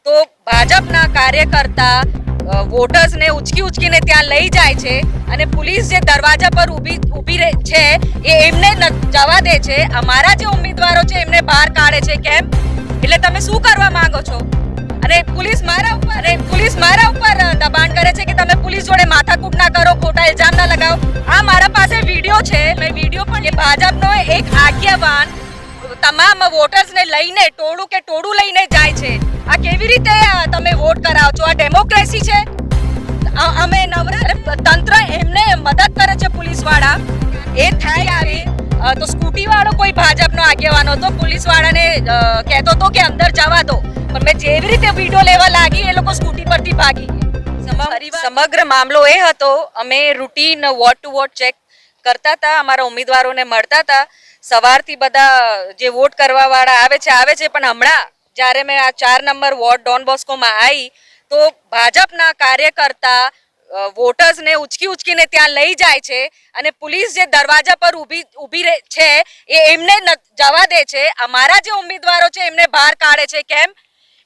તો ભાજપના કાર્યકર્તા વોટર્સને ઉચકીને ત્યાં લઈ જાય છે અને પોલીસ જે દરવાજા પર ઊભી છે એ એમને જવા દે છે. અમારા જે ઉમેદવારો છે એમને બહાર કાઢે છે. કેમ? એટલે તમે શું કરવા માંગો છો? અને પોલીસ મારા ઉપર દબાણ કરે છે કે તમે પોલીસ જોડે માથાકૂટ ના કરો, ખોટા ઇલ્ઝામ ના લગાવો. આ મારા પાસે વિડીયો છે, મેં વિડીયો પણ ભાજપનો એક આગેવાન તમામ વોટર્સને લઈને ટોળું લઈને જાય છે. આ કેવી રીતે તમે વોટ કરાવો છો? આ ડેમોક્રેસી છે? અમે નવરા તંત્ર એમને મદદ કરે છે પોલીસ વાળા. એ થાય આવી તો સ્કૂટી વાળો કોઈ ભાજપનો આગેવાન હતો, પોલીસ વાળાને કહેતો હતો કે અંદર જવા દો, પણ મેં જેવી રીતે વિડીયો લેવા લાગી એ લોકો સ્કૂટી પરથી ભાગી ગયા. સમગ્ર મામલો એ હતો, અમે routine vote to vote check કરતા હતા, અમારા ઉમેદવારોને મળતા હતા. સવારથી બધા જે વોટ કરવા વાળા આવે છે, પણ હમણાં જ્યારે મેં આ 4 નંબર વોર્ડ ડોન બોસ્કોમાં આવી તો ભાજપના કાર્યકર્તા વોટર્સને ઉચકીને ત્યાં લઈ જાય છે અને પોલીસ જે દરવાજા પર ઊભી છે એ એમને જવા દે છે. અમારા જે ઉમેદવારો છે એમને બહાર કાઢે છે. કેમ?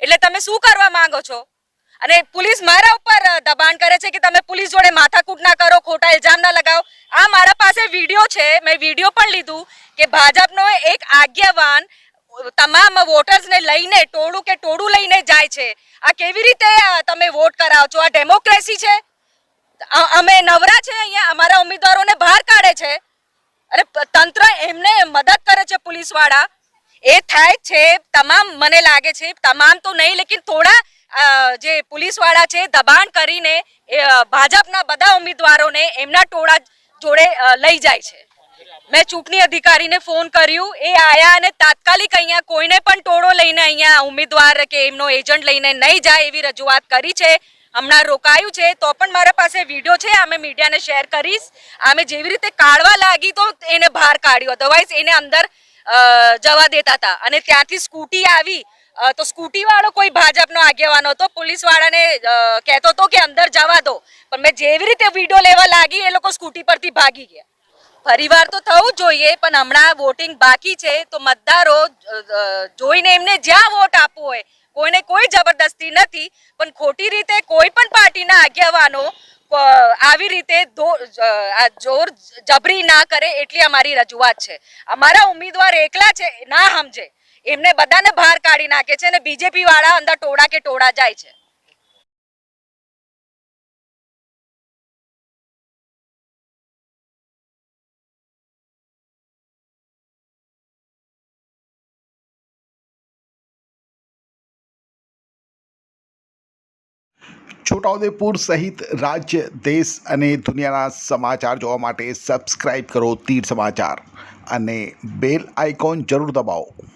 એટલે તમે શું કરવા માંગો છો? અને પોલીસ મારા ઉપર દબાણ કરે છે કે તમે પોલીસ જોડે માથાકૂટ ના કરો, ખોટા ઇલ્ઝામ ના લગાવો. આ મારા પાસે વિડીયો છે, મેં વિડીયો પણ લીધું કે ભાજપનો એક આગેવાન તમામ વોટર્સને લઈને ટોળું લઈને જાય છે. આ કેવી રીતે તમે વોટ કરાવો છો? આ ડેમોક્રેસી છે? અમે નવરા છે અહીંયા, અમારા ઉમેદવારોને બહાર કાઢે છે અને તંત્ર એમને મદદ કરે છે પોલીસ વાળા. એ થાય છે તમામ, મને લાગે છે તમામ તો નહીં, લેકિન થોડા જે પોલીસ વાળા છે દબાણ કરીને ભાજપના બધા ઉમેદવારોને એમના ટોળા જોડે લઈ જાય છે. મેં ચૂંટણી અધિકારીને ફોન કર્યું, એ આયા અને તાત્કાલિક અહીંયા કોઈને પણ ટોળો લઈને અહીંયા ઉમેદવાર કે એમનો એજન્ટ લઈને નહીં જાય એવી રજૂઆત કરી છે. હમણાં રોકાયું છે તો પણ મારા પાસે વિડીયો છે, અમે મીડિયાને શેર કરીશ. અમે જેવી રીતે કાઢવા લાગી તો એને બહાર કાઢ્યો, અધરવાઇઝ એને અંદર જવા દેતા હતા. અને ત્યાંથી સ્કૂટી આવી તો સ્કૂટી વાળો કોઈ ભાજપનો આગેવાન હતો, પોલીસ વાળાને કહેતો હતો કે અંદર જવા દો, પણ મેં જેવી રીતે વિડીયો લેવા લાગી એ લોકો સ્કૂટી પરથી ભાગી ગયા. ફરીવાર તો થવું જોઈએ, પણ હમણાં વોટિંગ બાકી છે તો મતદારો જોઈને એમને જ્યાં વોટ આપવો હોય, કોઈને કોઈ જબરદસ્તી નથી, પણ ખોટી રીતે કોઈ પણ પાર્ટીના આગેવાનો આવી રીતે જોર જબરી ના કરે એટલી અમારી રજૂઆત છે. અમારા ઉમેદવાર એકલા છે ના સમજે, એમને બધાને બહાર કાઢી નાખે છે અને બીજેપી વાળા અંદર ટોળા જાય છે. છોટાઉદેપુર સહિત રાજ્ય, દેશ અને દુનિયાના સમાચાર જોવા માટે સબસ્ક્રાઈબ કરો તીર સમાચાર અને બેલ આઇકોન જરૂર દબાવો.